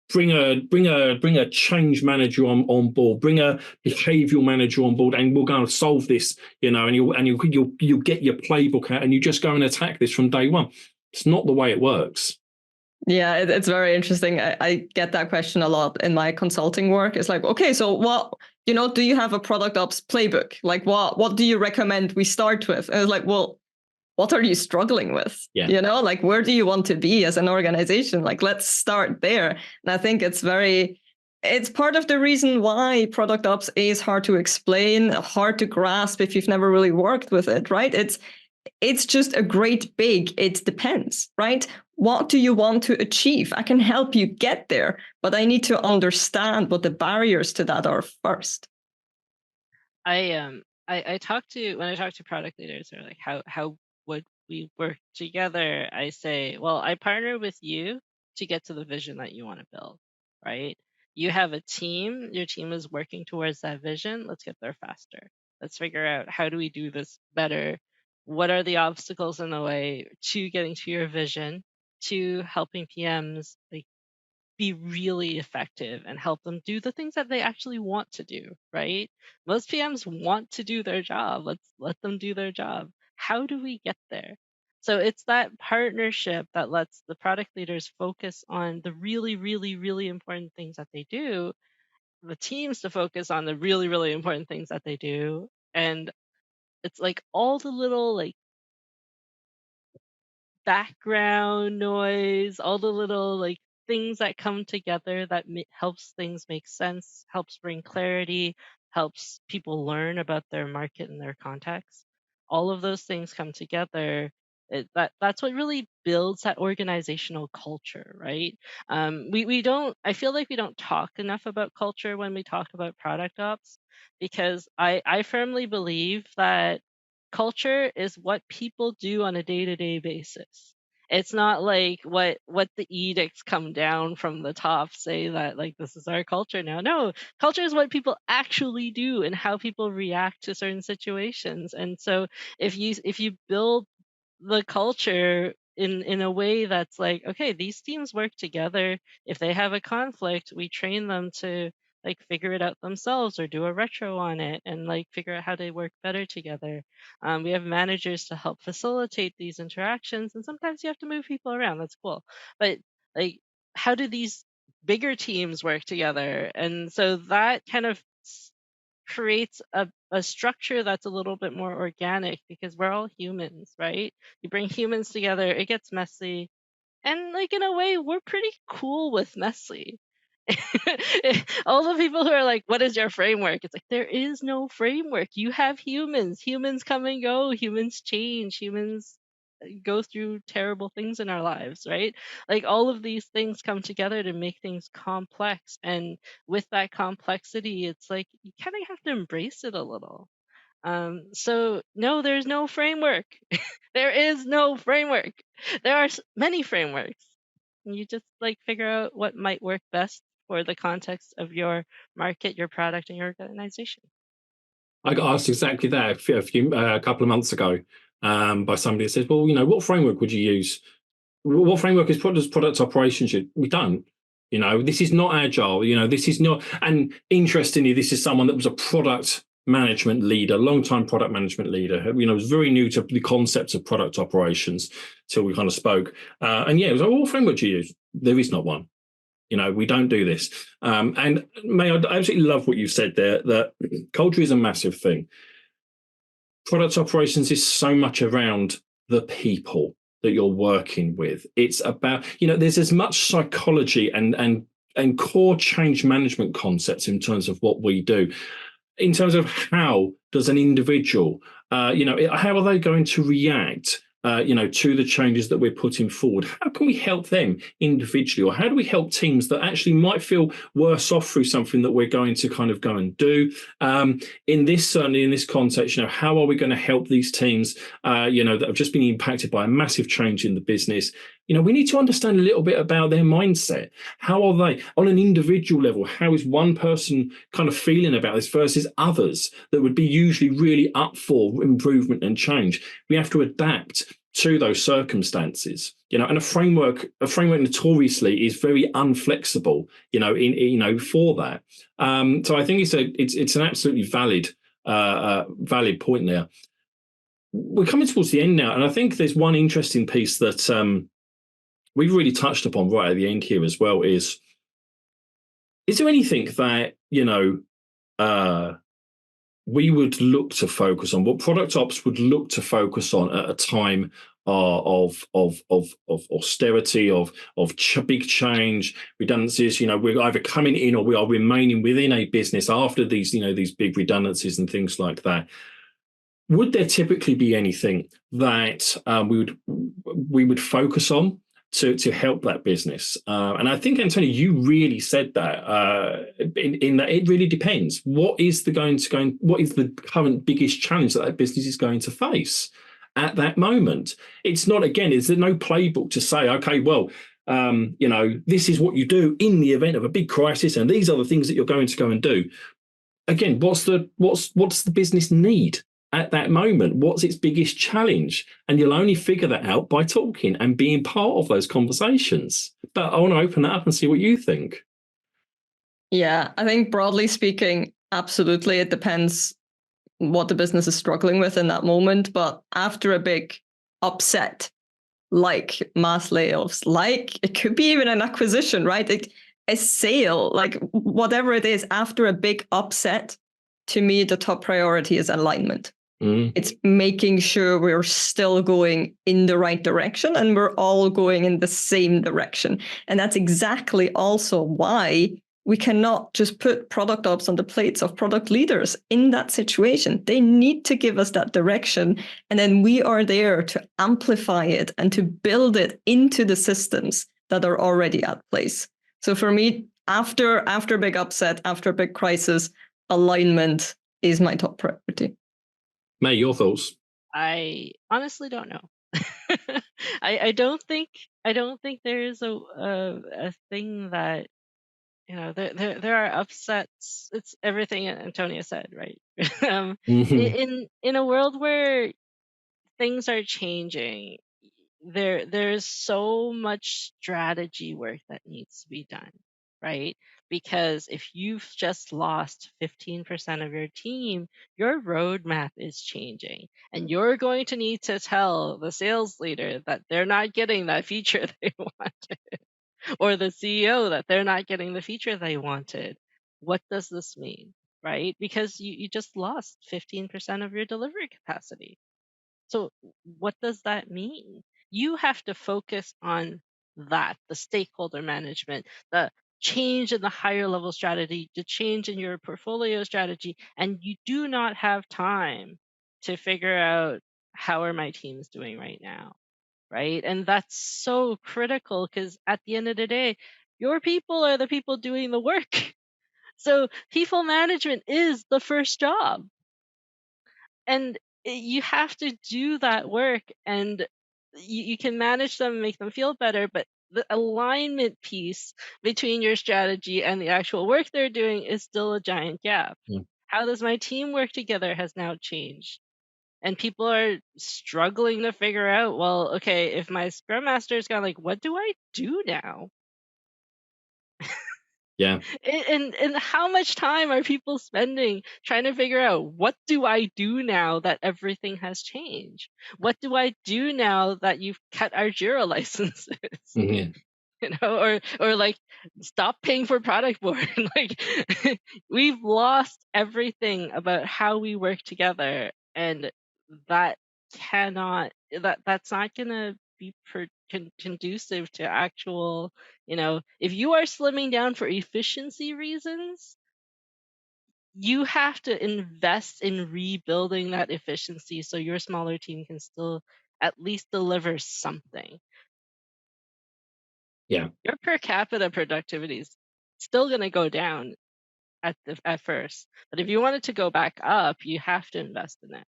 bring a change manager on board, bring a behavioral manager on board, and we'll go and solve this. You know, and you'll get your playbook out and you just go and attack this from day one. It's not the way it works. Yeah, it's very interesting. I get that question a lot in my consulting work. It's like, okay, so what, you know, do you have a product ops playbook? Like, what do you recommend we start with? And it's like, well, what are you struggling with? Yeah. You know, like, where do you want to be as an organization? Like, let's start there. And I think it's part of the reason why product ops is hard to explain, hard to grasp if you've never really worked with it, right? It's just a great big, it depends, right? What do you want to achieve? I can help you get there, but I need to understand what the barriers to that are first. I talk to when I talk to product leaders, they're like, how would we work together? I say, well, I partner with you to get to the vision that you want to build, right? You have a team, your team is working towards that vision. Let's get there faster. Let's figure out, how do we do this better? What are the obstacles in the way to getting to your vision, to helping PMs like be really effective and help them do the things that they actually want to do, right? Most PMs want to do their job. Let's let them do their job. How do we get there? So it's that partnership that lets the product leaders focus on the really, really, really important things that they do, the teams to focus on the really, really important things that they do. And it's like all the little like background noise, all the little like things that come together that helps things make sense, helps bring clarity, helps people learn about their market and their context. All of those things come together That's what really builds that organizational culture, right? We don't. I feel like we don't talk enough about culture when we talk about product ops, because I firmly believe that culture is what people do on a day-to-day basis. It's not like what the edicts come down from the top say that like this is our culture now. No, culture is what people actually do and how people react to certain situations. And so if you build the culture in a way that's like, okay, these teams work together. If they have a conflict, we train them to like figure it out themselves or do a retro on it and like figure out how they work better together. We have managers to help facilitate these interactions, and sometimes you have to move people around. That's cool, but like, how do these bigger teams work together? And so that kind of creates a structure that's a little bit more organic, because we're all humans, right? You bring humans together, it gets messy. And like in a way, we're pretty cool with messy. All the people who are like, what is your framework? It's like, there is no framework. You have humans. Humans come and go. Humans change. Humans go through terrible things in our lives, right? Like all of these things come together to make things complex. And with that complexity, it's like you kind of have to embrace it a little. So no, there's no framework. There is no framework. There are many frameworks. You just like figure out what might work best for the context of your market, your product, and your organization. I got asked exactly that a couple of months ago by somebody that says, well, what framework would you use? What framework does product operations use? We don't. This is not agile. This is not. And interestingly, this is someone that was a product management leader, long-time product management leader. Was very new to the concepts of product operations till we kind of spoke. And yeah, it was like, what framework do you use? There is not one. We don't do this. And May, I absolutely love what you said there, that culture is a massive thing. Product operations is so much around the people that you're working with. It's about, there's as much psychology and core change management concepts in terms of what we do. In terms of how does an individual, how are they going to react to the changes that we're putting forward? How can we help them individually, or how do we help teams that actually might feel worse off through something that we're going to kind of go and do? Certainly in this context, how are we going to help these teams, that have just been impacted by a massive change in the business? We need to understand a little bit about their mindset. How are they on an individual level? How is one person kind of feeling about this versus others that would be usually really up for improvement and change? We have to adapt to those circumstances, and a framework notoriously is very unflexible, for that. So I think it's an absolutely valid point there. We're coming towards the end now, and I think there's one interesting piece that we've really touched upon right at the end here as well. Is there anything that we would look to focus on, what product ops would look to focus on at a time of austerity, of big change, redundancies? We're either coming in or we are remaining within a business after these big redundancies and things like that. Would there typically be anything that we would focus on to help that business? And I think, Antonia, you really said that in that it really depends. What is the current biggest challenge that business is going to face at that moment? It's not, again, is there no playbook to say, okay, well, this is what you do in the event of a big crisis, and these are the things that you're going to go and do. Again, what's the business need at that moment? What's its biggest challenge? And you'll only figure that out by talking and being part of those conversations. But I want to open that up and see what you think. Yeah, I think broadly speaking, absolutely, it depends what the business is struggling with in that moment. But after a big upset, like mass layoffs, like it could be even an acquisition, right? A sale, like whatever it is, after a big upset, to me, the top priority is alignment. It's making sure we're still going in the right direction and we're all going in the same direction. And that's exactly also why we cannot just put product ops on the plates of product leaders in that situation. They need to give us that direction. And then we are there to amplify it and to build it into the systems that are already at place. So for me, after big upset, after big crisis, alignment is my top priority. May, your thoughts? I honestly don't know. I don't think there is a thing that, there are upsets. It's everything Antonia said, right? In a world where things are changing, there's so much strategy work that needs to be done, right? Because if you've just lost 15% of your team, your roadmap is changing, and you're going to need to tell the sales leader that they're not getting that feature they wanted, or the CEO that they're not getting the feature they wanted. What does this mean, right? Because you just lost 15% of your delivery capacity. So what does that mean? You have to focus on that, the stakeholder management, the change in the higher level strategy, the change in your portfolio strategy, and you do not have time to figure out how are my teams doing right now, right? And that's so critical because at the end of the day, your people are the people doing the work. So people management is the first job. And you have to do that work, and you can manage them and make them feel better, but the alignment piece between your strategy and the actual work they're doing is still a giant gap. How does my team work together has now changed, and people are struggling to figure out, well, okay, if my scrum master is kind of like, what do I do now? Yeah. And how much time are people spending trying to figure out, what do I do now that everything has changed? What do I do now that you've cut our Jira licenses? Or like, stop paying for product board. Like, we've lost everything about how we work together, and that that's not gonna be conducive to actual, if you are slimming down for efficiency reasons, you have to invest in rebuilding that efficiency so your smaller team can still at least deliver something. Yeah. Your per capita productivity is still going to go down at first, but if you want it to go back up, you have to invest in it.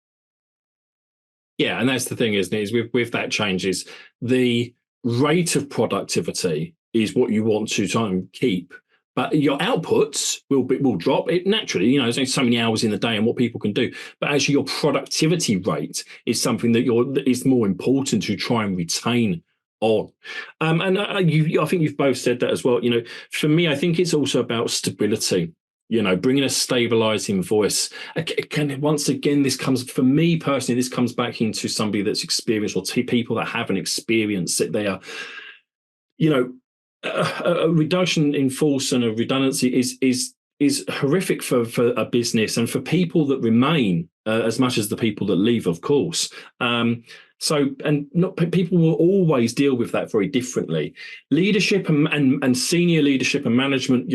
Yeah, and that's the thing, isn't it? Is with that changes, the rate of productivity is what you want to try and keep, but your outputs will drop. It naturally, there's only so many hours in the day and what people can do. But actually, your productivity rate is something that is more important to try and retain on. And I think you've both said that as well. For me, I think it's also about stability. Bringing a stabilizing voice. Again, once again, this comes, for me personally, this comes back into somebody that's experienced, or people that haven't experienced it. They are, a reduction in force and a redundancy is horrific for a business and for people that remain, as much as the people that leave, of course. People will always deal with that very differently. Leadership and senior leadership and management,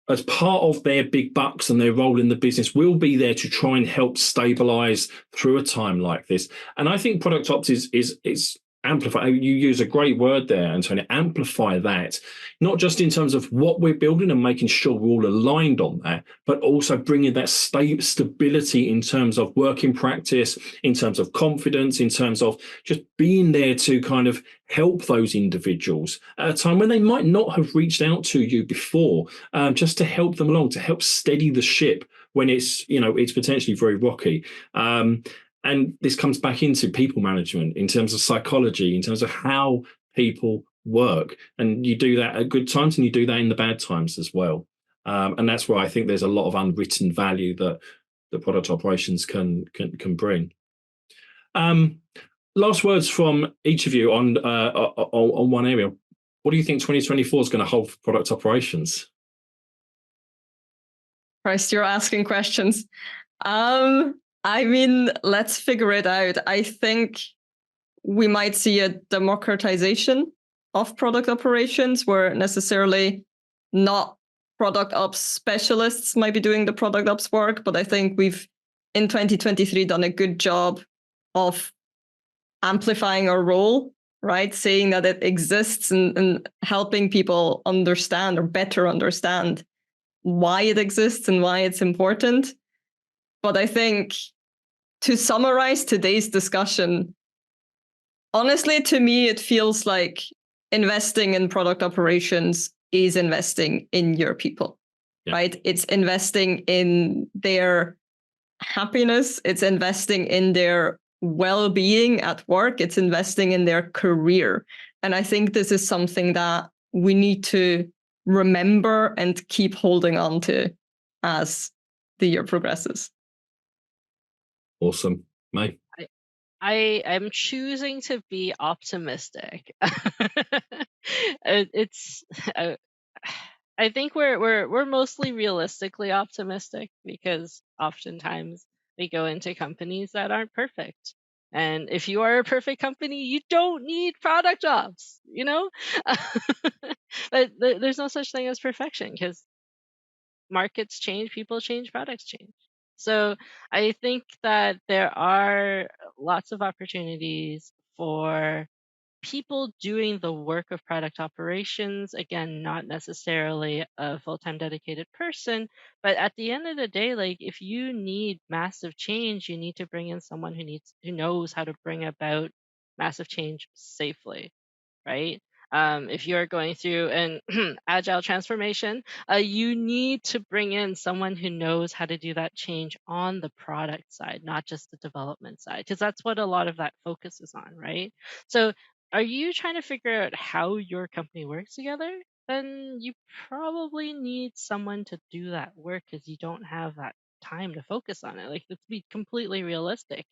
as part of their big bucks and their role in the business, will be there to try and help stabilize through a time like this. And I think product ops is amplify. You use a great word there, Antonia. Amplify that, not just in terms of what we're building and making sure we're all aligned on that, but also bringing that stability in terms of working practice, in terms of confidence, in terms of just being there to kind of help those individuals at a time when they might not have reached out to you before, just to help them along, to help steady the ship when it's potentially very rocky. And this comes back into people management, in terms of psychology, in terms of how people work. And you do that at good times and you do that in the bad times as well. And that's where I think there's a lot of unwritten value that the product operations can bring. Last words from each of you on one area. What do you think 2024 is going to hold for product operations? Christ, you're asking questions. Let's figure it out. I think we might see a democratization of product operations, where necessarily not product ops specialists might be doing the product ops work, but I think we've in 2023 done a good job of amplifying our role, right? Saying that it exists and helping people understand or better understand why it exists and why it's important. But I think to summarize today's discussion, honestly, to me, it feels like investing in product operations is investing in your people, right? It's investing in their happiness. It's investing in their well-being at work. It's investing in their career. And I think this is something that we need to remember and keep holding on to as the year progresses. Awesome. May? I'm choosing to be optimistic. I think we're mostly realistically optimistic because oftentimes we go into companies that aren't perfect. And if you are a perfect company, you don't need product jobs, But there's no such thing as perfection because markets change, people change, products change. So I think that there are lots of opportunities for people doing the work of product operations. Again, not necessarily a full-time dedicated person, but at the end of the day, like if you need massive change, you need to bring in someone who knows how to bring about massive change safely, right? If you're going through an agile transformation, you need to bring in someone who knows how to do that change on the product side, not just the development side, because that's what a lot of that focus is on, right? So are you trying to figure out how your company works together? Then you probably need someone to do that work because you don't have that time to focus on it. Like, let's be completely realistic.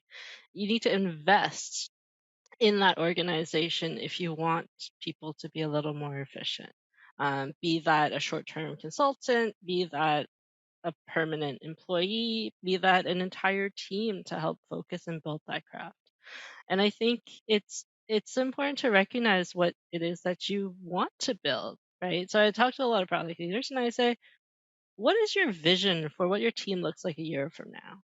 You need to invest in that organization if you want people to be a little more efficient. Be that a short-term consultant, be that a permanent employee, be that an entire team to help focus and build that craft. And I think it's important to recognize what it is that you want to build, right? So I talk to a lot of product leaders and I say, what is your vision for what your team looks like a year from now?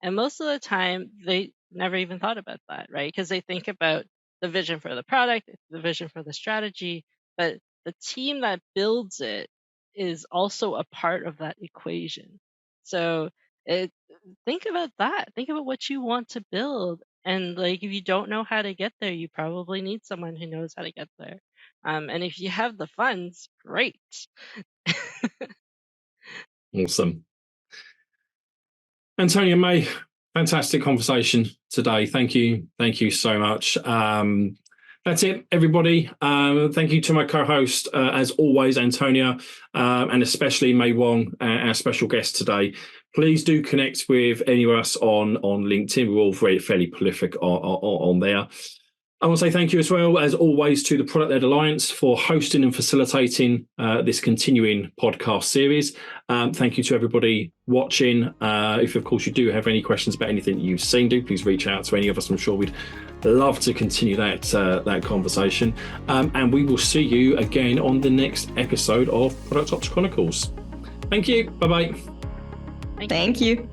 And most of the time, they never even thought about that, right? Because they think about the vision for the product, the vision for the strategy, but the team that builds it is also a part of that equation. So think about that. Think about what you want to build. And like, if you don't know how to get there, you probably need someone who knows how to get there. And if you have the funds, great. Awesome. Antonia, May, fantastic conversation today. Thank you. Thank you so much. That's it, everybody. Thank you to my co-host, as always, Antonia, and especially May Wong, our special guest today. Please do connect with any of us on LinkedIn. We're all fairly prolific on there. I want to say thank you as well, as always, to the Product-Led Alliance for hosting and facilitating this continuing podcast series. Thank you to everybody watching. If, of course, you do have any questions about anything that you've seen, do please reach out to any of us. I'm sure we'd love to continue that conversation. And we will see you again on the next episode of Ops Chronicles. Thank you. Bye-bye. Thank you.